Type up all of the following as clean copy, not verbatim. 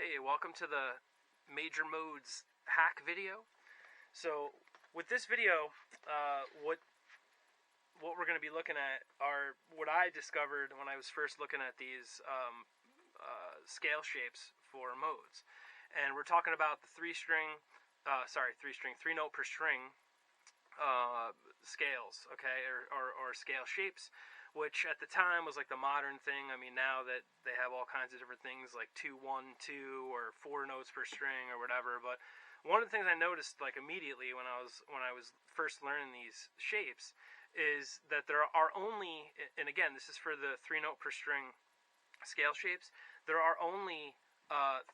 Hey, welcome to the Major Modes hack video. So, with this video, what we're going to be looking at are what I discovered when I was first looking at these scale shapes for modes, and we're talking about the three note per string scales, okay, or scale shapes, which at the time was like the modern thing. I mean, now that they have all kinds of different things like 2, 1, 2, or 4 notes per string or whatever. But one of the things I noticed like immediately when I was first learning these shapes is that there are only, and again, this is for the 3 note per string scale shapes, there are only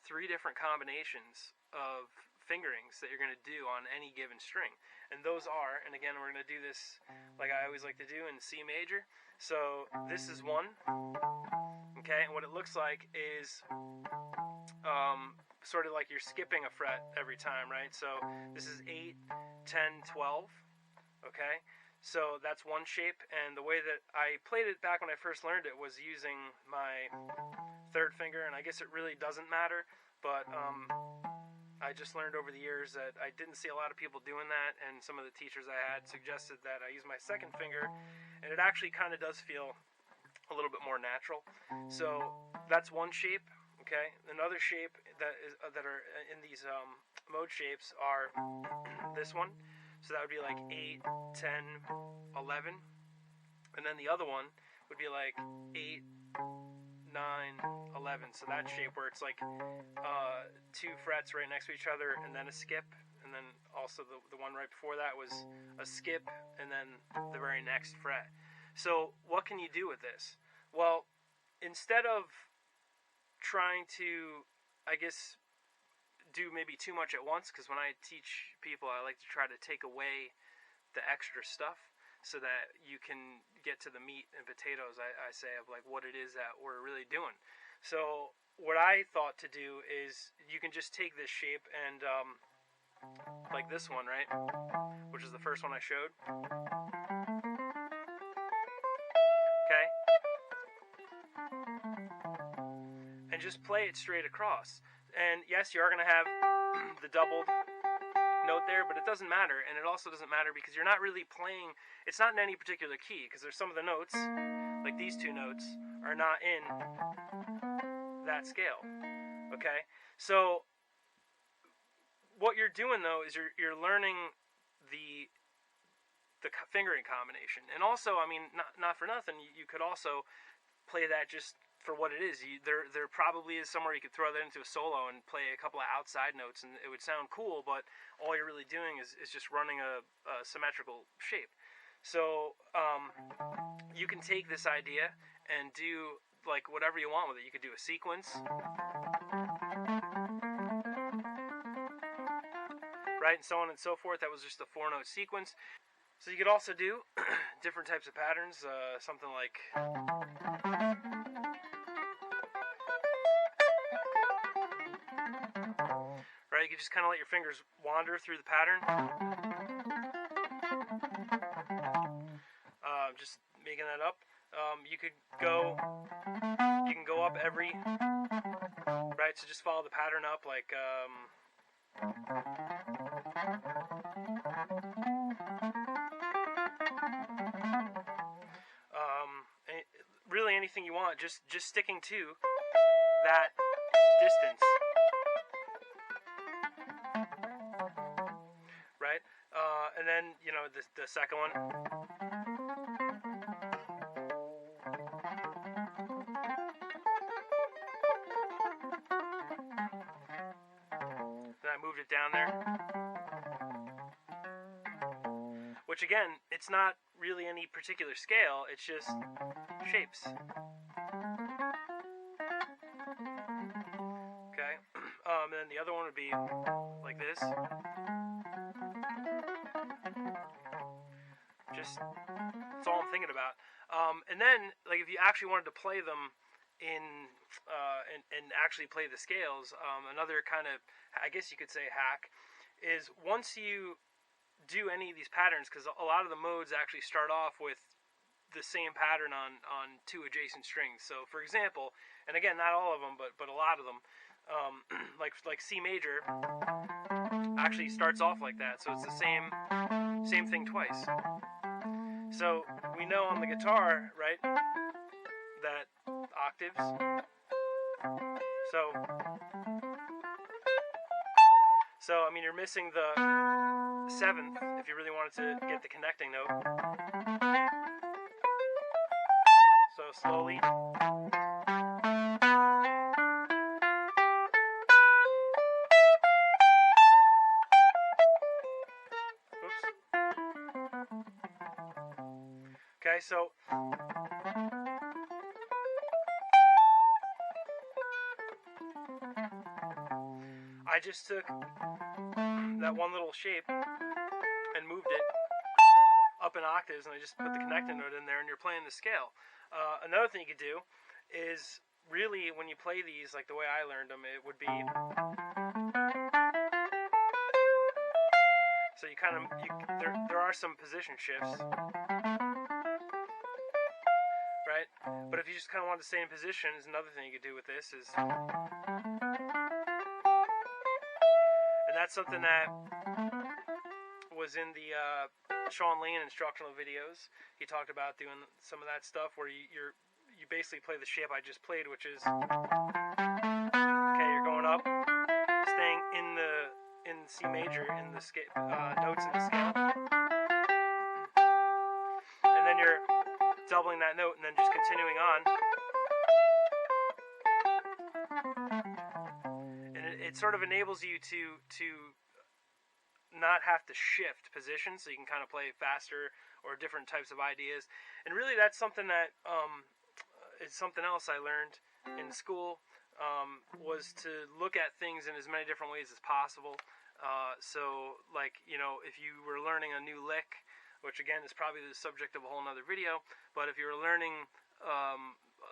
3 different combinations of fingerings that you're going to do on any given string, and those are, and again we're going to do this like I always like to do in C major. So this is 1, okay, and what it looks like is sort of like you're skipping a fret every time, right? So this is 8, 10, 12, okay, so that's one shape, and the way that I played it back when I first learned it was using my 3rd finger, and I guess it really doesn't matter, but I just learned over the years that I didn't see a lot of people doing that, and some of the teachers I had suggested that I use my 2nd finger, and it actually kind of does feel a little bit more natural. So that's one shape, okay? Another shape that are in these mode shapes are this one, so that would be like 8, 10, 11, and then the other one would be like 8, 9, 11. So that shape where it's like 2 frets right next to each other and then a skip, and then also the one right before that was a skip and then the very next fret. So what can you do with this? Well, instead of trying to, I guess, do maybe too much at once, because when I teach people I like to try to take away the extra stuff so that you can get to the meat and potatoes, I say, of like what it is that we're really doing. So what I thought to do is you can just take this shape and like this one, right, which is the first one I showed, okay, and just play it straight across. And yes, you are going to have the doubled note there, but it doesn't matter, and it also doesn't matter because you're not really playing, it's not in any particular key, because there's some of the notes, like these 2 notes, are not in that scale, okay? So what you're doing though is you're learning the fingering combination, and also, I mean, not for nothing, you could also play that just for what it is. There probably is somewhere you could throw that into a solo and play a couple of outside notes, and it would sound cool, but all you're really doing is just running a symmetrical shape. So you can take this idea and do like whatever you want with it. You could do a sequence, right, and so on and so forth. That was just a 4-note sequence. So you could also do different types of patterns, something like, right, you could just kind of let your fingers wander through the pattern. Just making that up. You can go up every, right, so just follow the pattern up, like, really anything you want, just sticking to that distance, right? And then, you know, the second one, then I moved it down there, which again, it's not really any particular scale, it's just shapes. Okay, and then the other one would be like this. Just, that's all I'm thinking about. And then, like, if you actually wanted to play them in, and actually play the scales, another kind of, I guess you could say, hack, is once you do any of these patterns, because a lot of the modes actually start off with the same pattern on 2 adjacent strings. So, for example, and again, not all of them, but a lot of them, like C major actually starts off like that, so it's the same thing twice. So we know on the guitar, right, that octaves. So I mean, you're missing the seventh if you really wanted to get the connecting note. So slowly. Okay, so I just took that one little shape and moved it up in octaves, and I just put the connecting note in there, and you're playing the scale. Another thing you could do is really, when you play these, like the way I learned them, it would be, so you kind of, there are some position shifts, right? But if you just kind of want to stay in position, is another thing you could do with this is, and that's something that was in the Sean Lane instructional videos. He talked about doing some of that stuff where you basically play the shape I just played, which is, okay, you're going up, staying in C major in the notes in the scale, and then you're doubling that note and then just continuing on, and it sort of enables you to not have to shift positions, so you can kind of play faster or different types of ideas. And really, that's something that is something else I learned in school, was to look at things in as many different ways as possible. So, like, you know, if you were learning a new lick, which again is probably the subject of a whole nother video, but if you were learning a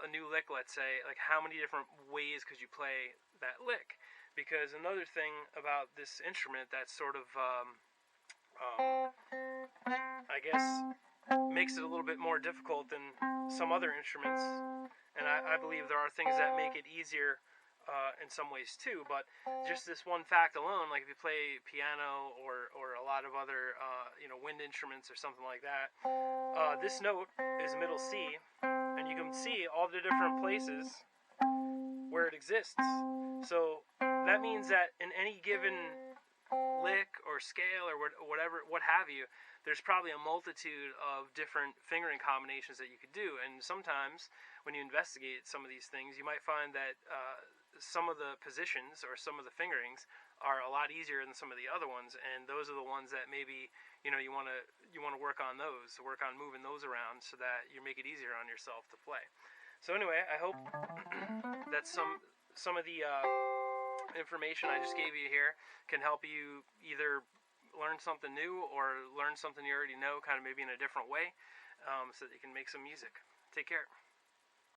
new lick, let's say, like, how many different ways could you play that lick? Because another thing about this instrument that sort of, I guess, makes it a little bit more difficult than some other instruments, and I believe there are things that make it easier in some ways too, but just this one fact alone, like if you play piano or a lot of other, wind instruments or something like that, this note is middle C, and you can see all the different places where it exists. So that means that in any given lick or scale or whatever, what have you, there's probably a multitude of different fingering combinations that you could do. And sometimes when you investigate some of these things, you might find that some of the positions or some of the fingerings are a lot easier than some of the other ones, and those are the ones that maybe you want to work on those, work on moving those around so that you make it easier on yourself to play. So anyway, I hope that some of the information I just gave you here can help you either learn something new or learn something you already know, kind of maybe in a different way, so that you can make some music. Take care.